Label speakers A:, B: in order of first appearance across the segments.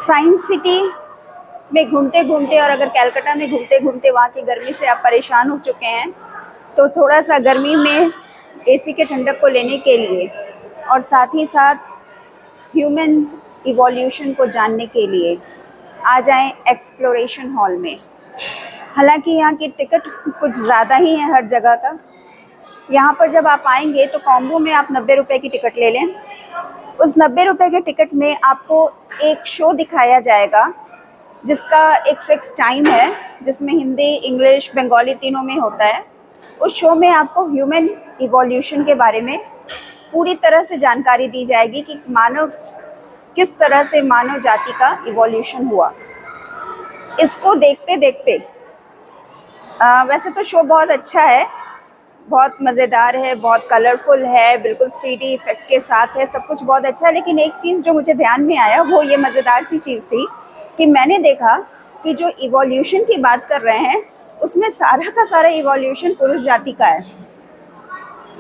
A: Science city में घूमते घूमते और अगर कलकत्ता में घूमते घूमते वहाँ की गर्मी से आप परेशान हो चुके हैं तो थोड़ा सा गर्मी में एसी के ठंडक को लेने के लिए और साथ ही साथ ह्यूमन इवोल्यूशन को जानने के लिए आ जाएं एक्सप्लोरेशन हॉल में। हालांकि यहाँ की टिकट कुछ ज़्यादा ही है हर जगह का। यहाँ पर जब आप आएंगे तो कॉम्बो में आप 90 रुपये की टिकट ले लें। उस 90 रुपये के टिकट में आपको एक शो दिखाया जाएगा जिसका एक फिक्स टाइम है, जिसमें हिंदी, इंग्लिश, बंगाली तीनों में होता है। उस शो में आपको ह्यूमन इवोल्यूशन के बारे में पूरी तरह से जानकारी दी जाएगी कि किस तरह से मानव जाति का इवोल्यूशन हुआ। इसको देखते देखते वैसे तो शो बहुत अच्छा है, बहुत मज़ेदार है, बहुत कलरफुल है, बिल्कुल 3D इफेक्ट के साथ है, सब कुछ बहुत अच्छा है। लेकिन एक चीज़ जो मुझे ध्यान में आया वो ये मज़ेदार सी चीज़ थी कि मैंने देखा कि जो इवोल्यूशन की बात कर रहे हैं उसमें सारा का सारा इवोल्यूशन पुरुष जाति का है।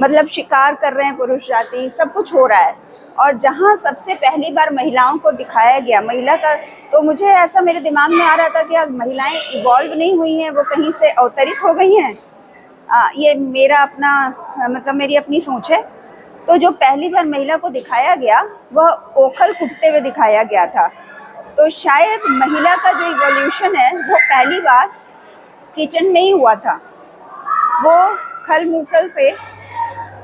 A: मतलब शिकार कर रहे हैं पुरुष जाति, सब कुछ हो रहा है। और जहाँ सबसे पहली बार महिलाओं को दिखाया गया, महिला का, तो मुझे ऐसा मेरे दिमाग में आ रहा था कि अब महिलाएं इवॉल्व नहीं हुई हैं, वो कहीं से अवतरित हो गई हैं। ये मेरा अपना मतलब मेरी अपनी सोच है। तो जो पहली बार महिला को दिखाया गया वह ओखल कुटते हुए दिखाया गया था। तो शायद महिला का जो इवोल्यूशन है वो पहली बार किचन में ही हुआ था। वो खल मूसल से,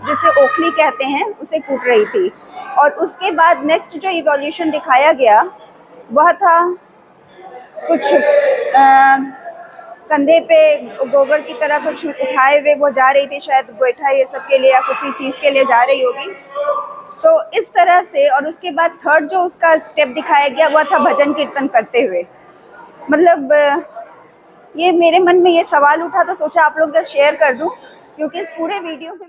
A: जिसे ओखली कहते हैं, उसे कूट रही थी। और उसके बाद नेक्स्ट जो इवोल्यूशन दिखाया गया वह था कुछ कंधे पे गोबर की तरह कुछ उठाए हुए वो जा रही थी, शायद गोईठा ये सब के लिए या किसी चीज़ के लिए जा रही होगी। तो इस तरह से, और उसके बाद थर्ड जो उसका स्टेप दिखाया गया वह था भजन कीर्तन करते हुए। मतलब ये मेरे मन में ये सवाल उठा तो सोचा आप लोग से शेयर कर दूं, क्योंकि इस पूरे वीडियो में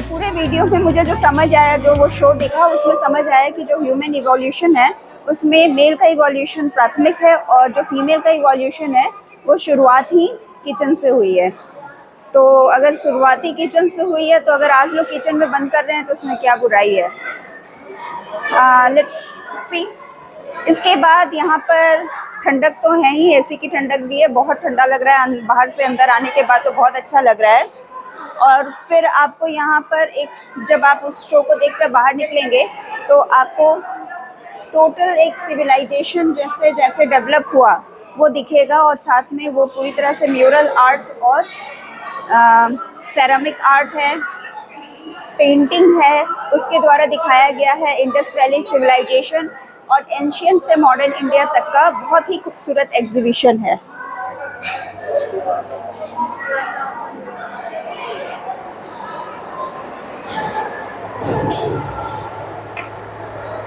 A: पूरे वीडियो में मुझे जो समझ आया, जो वो शो देखा उसमें समझ आया कि जो ह्यूमन इवोल्यूशन है उसमें मेल का इवोल्यूशन प्राथमिक है और जो फीमेल का इवोल्यूशन है वो शुरुआत ही किचन से हुई है। तो अगर शुरुआती किचन से हुई है तो अगर आज लोग किचन में बंद कर रहे हैं तो उसमें क्या बुराई है। Let's see. इसके बाद यहाँ पर ठंडक तो है ही, एसी की ठंडक भी है, बहुत ठंडा लग रहा है। बाहर से अंदर आने के बाद तो बहुत अच्छा लग रहा है। और फिर आपको यहाँ पर एक, जब आप उस शो को देखकर बाहर निकलेंगे तो आपको टोटल एक सिविलाइजेशन जैसे जैसे डेवलप हुआ वो दिखेगा। और साथ में वो पूरी तरह से म्यूरल आर्ट और सेरामिक आर्ट है, पेंटिंग है, उसके द्वारा दिखाया गया है इंडस वैली सिविलाइजेशन और एंशियंट से मॉडर्न इंडिया तक का बहुत ही खूबसूरत एग्जीबिशन है।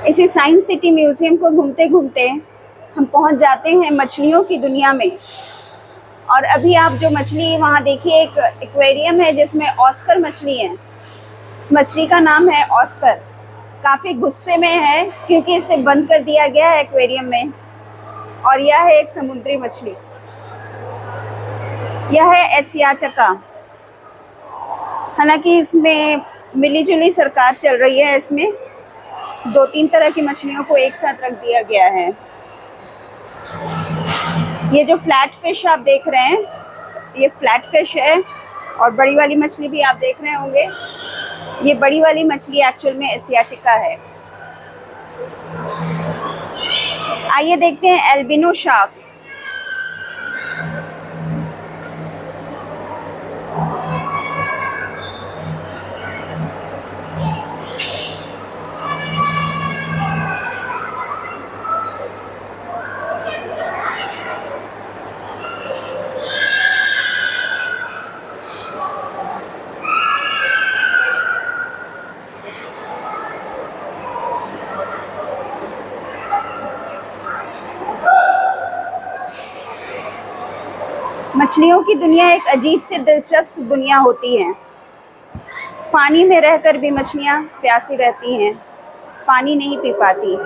A: इसी साइंस सिटी म्यूजियम को घूमते घूमते हम पहुंच जाते हैं मछलियों की दुनिया में। और अभी आप जो मछली वहां देखिए, एक एक्वेरियम है जिसमें ऑस्कर मछली है। इस मछली का नाम है ऑस्कर। काफ़ी गुस्से में है क्योंकि इसे बंद कर दिया गया है एक्वेरियम में। और यह है एक समुद्री मछली, यह है एशियाटिका। हालांकि इसमें मिलीजुली सरकार चल रही है, इसमें 2-3 तरह की मछलियों को एक साथ रख दिया गया है। ये जो फ्लैट फिश आप देख रहे हैं ये फ्लैट फिश है और बड़ी वाली मछली भी आप देख रहे होंगे। ये बड़ी वाली मछली एक्चुअल में एशियाटिका है। आइए देखते हैं एल्बिनो शार्क। मछलियों की दुनिया एक अजीब से दिलचस्प दुनिया होती है। पानी में रहकर भी मछलियाँ प्यासी रहती हैं, पानी नहीं पी पाती।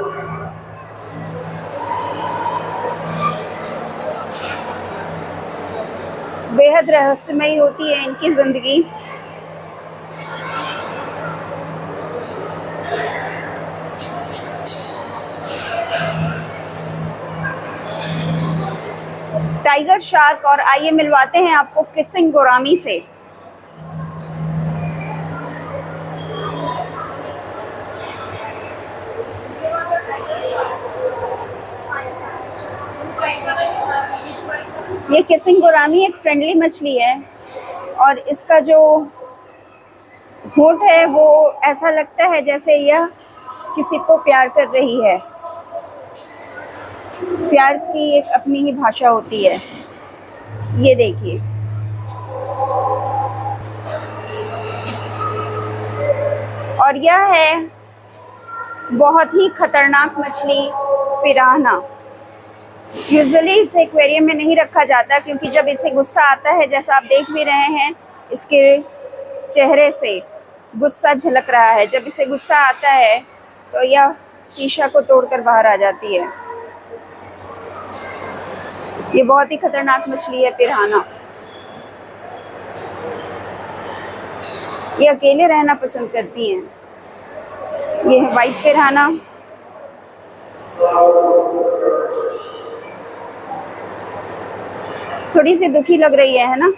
A: बेहद रहस्यमयी होती है इनकी जिंदगी। टाइगर शार्क, और आइए मिलवाते हैं आपको किसिंग गोरामी से। ये किसिंग गोरामी एक फ्रेंडली मछली है और इसका जो होंठ है वो ऐसा लगता है जैसे यह किसी को प्यार कर रही है। प्यार की एक अपनी ही भाषा होती है। ये देखिए, और यह है बहुत ही खतरनाक मछली पिरान्हा। यूजुअली इसे एक्वेरियम में नहीं रखा जाता क्योंकि जब इसे गुस्सा आता है, जैसा आप देख भी रहे हैं इसके चेहरे से गुस्सा झलक रहा है, जब इसे गुस्सा आता है तो यह शीशा को तोड़कर बाहर आ जाती है। ये बहुत ही खतरनाक मछली है पिरान्हा। ये अकेले रहना पसंद करती हैं। ये है वाइट पिरान्हा। थोड़ी सी दुखी लग रही है ना?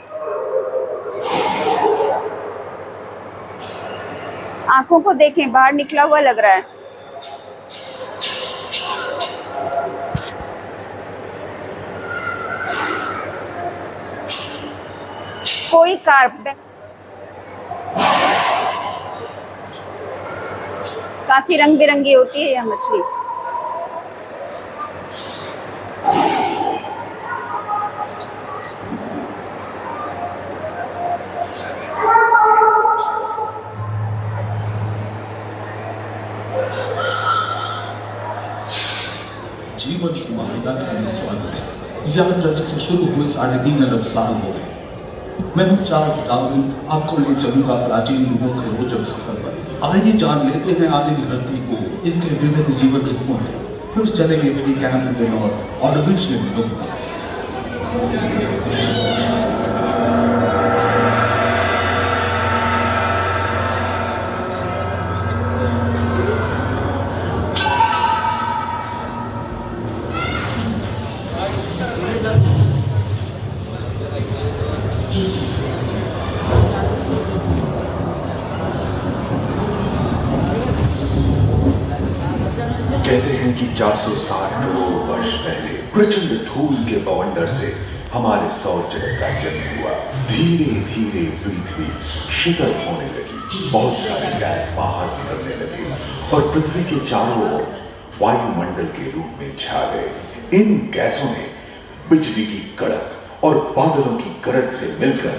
A: आंखों को देखें, बाहर निकला हुआ लग रहा है। कोई कार्प, काफी रंग बिरंगी होती है यह मछली।
B: जीवन कुमारिका का स्वागत है। याद रख से शुरू हुए 3.5 अरब साल हो गए। मैं हूँ चार्ल्स डार्विन, आपको ले चलूंगा प्राचीन युगों के रोचक सफर पर। आइए जान लेते हैं आदिम धरती को, इसके विविध जीवन रूपों में। फिर चलेंगे मेरी कैंप दिन और विश्व में।
C: कहते हैं कि 460 करोड़ वर्ष पहले प्रचंड धूल के बवंडर से हमारे सौर जगत का जन्म हुआ। धीरे धीरे पृथ्वी शीतल होने लगी, बहुत सारे गैस बाहर निकलने लगे और पृथ्वी के चारों ओर वायुमंडल के रूप में छा गए। इन गैसों ने बिजली की कड़क और बादलों की गरज से मिलकर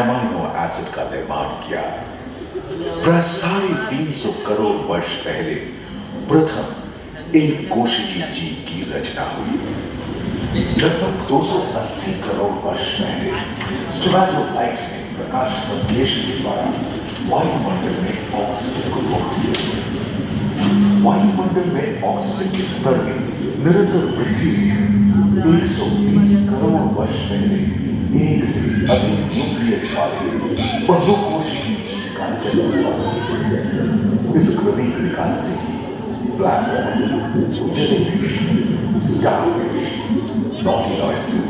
C: एमाइनो एसिड का निर्माण किया। प्राय 350 करोड़ वर्ष पहले प्रथम एक कोशिकीय जीव की रचना हुई। लगभग 280 करोड़ वर्ष पहले स्टोमैटोलाइट ने प्रकाश संश्लेषण के द्वारा वायुमंडल में ऑक्सीजन को रोक दिया। वायुमंडल में ऑक्सीजन के स्तर में निरंतर वृद्धि से 120 करोड़ वर्ष पहले एक से अधिक न्यूक्लियस वाले बहुकोशिकीय जीव का जन्म हुआ। इस क्रमिक विकास से black jellyfish, starfish, naughty noises,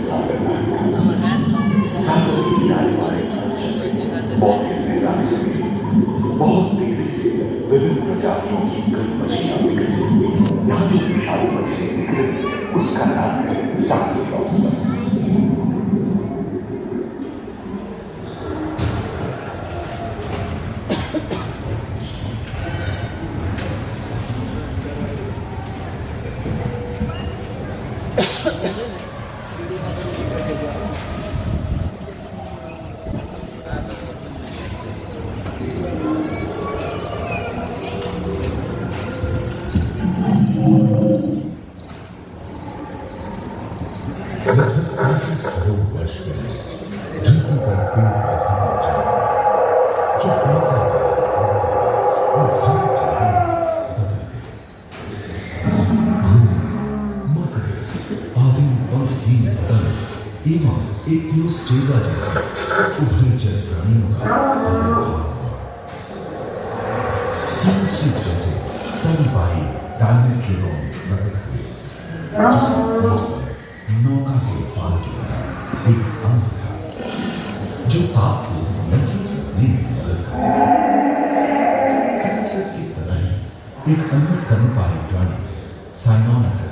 D: गए, धरती पर पेड़ पौधे जाए, जो बढ़ते गए और हरे जमीन बदल गए। मकड़े आदि पंखहीन पतंग एवं एक पुरुष चेगा जैसे उभयचर प्राणियों का आविर्भाव हुआ। सीप जैसे स्तनपायी डायमेट्रिलोन प्रकट हुए, जिसका पेट नौका के पाल की तरह एक अंग था, जो ताप को नियंत्रित करने में मदद करता। सरसट की तरह ही एक अन्य स्तनपायी प्राणी साइनोथेरियस